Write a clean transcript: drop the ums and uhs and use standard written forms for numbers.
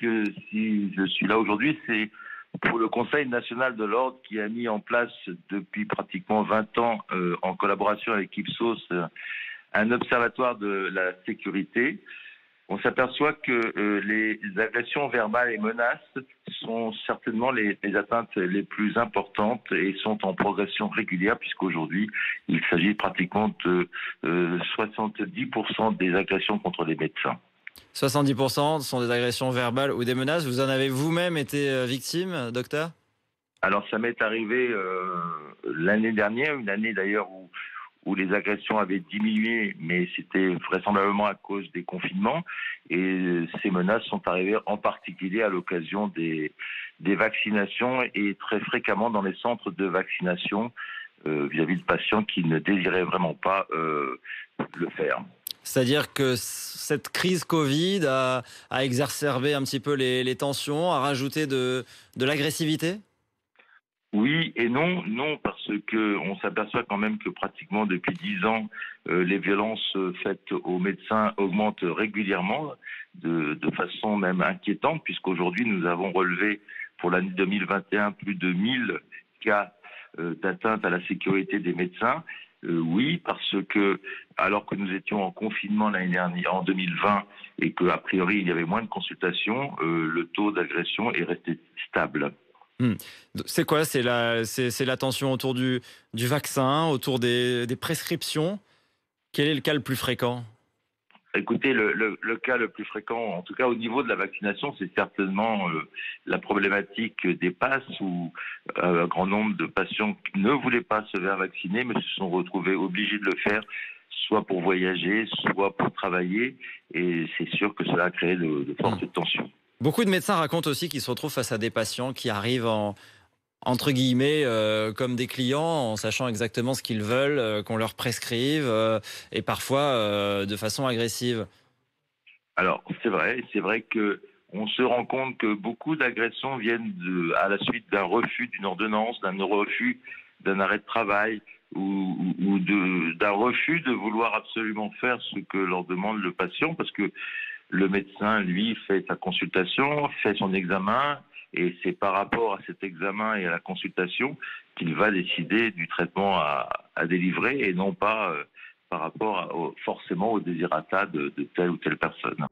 que si je suis là aujourd'hui, c'est pour le Conseil national de l'ordre qui a mis en place depuis pratiquement 20 ans, en collaboration avec Ipsos, un observatoire de la sécurité. On s'aperçoit que les agressions verbales et menaces sont certainement les atteintes les plus importantes et sont en progression régulière, puisqu'aujourd'hui, il s'agit pratiquement de 70% des agressions contre les médecins. 70% sont des agressions verbales ou des menaces. Vous en avez vous-même été victime, docteur? Alors, ça m'est arrivé l'année dernière, une année d'ailleurs où les agressions avaient diminué, mais c'était vraisemblablement à cause des confinements. Et ces menaces sont arrivées en particulier à l'occasion des vaccinations et très fréquemment dans les centres de vaccination vis-à-vis de patients qui ne désiraient vraiment pas le faire. C'est-à-dire que cette crise Covid a exacerbé un petit peu les tensions, a rajouté de l'agressivité? Oui et non, non, parce que on s'aperçoit quand même que pratiquement depuis 10 ans, les violences faites aux médecins augmentent régulièrement, de façon même inquiétante, puisqu'aujourd'hui nous avons relevé pour l'année 2021 plus de 1000 cas d'atteinte à la sécurité des médecins. Oui, parce que alors que nous étions en confinement l'année dernière, en 2020, et qu'a priori il y avait moins de consultations, le taux d'agression est resté stable. Hmm. C'est quoi? C'est la tension autour du vaccin, autour des prescriptions? Quel est le cas le plus fréquent? Écoutez, le cas le plus fréquent, en tout cas au niveau de la vaccination, c'est certainement la problématique des passes où un grand nombre de patients ne voulaient pas se faire vacciner, mais se sont retrouvés obligés de le faire, soit pour voyager, soit pour travailler. Et c'est sûr que cela a créé de Hmm. fortes tensions. Beaucoup de médecins racontent aussi qu'ils se retrouvent face à des patients qui arrivent entre guillemets, comme des clients, en sachant exactement ce qu'ils veulent, qu'on leur prescrive, et parfois de façon agressive. Alors, c'est vrai que on se rend compte que beaucoup d'agressions viennent à la suite d'un refus d'une ordonnance, d'un refus d'un arrêt de travail ou d'un refus de vouloir absolument faire ce que leur demande le patient, parce que le médecin, lui, fait sa consultation, fait son examen, et c'est par rapport à cet examen et à la consultation qu'il va décider du traitement à délivrer, et non pas par rapport forcément au désirata de telle ou telle personne.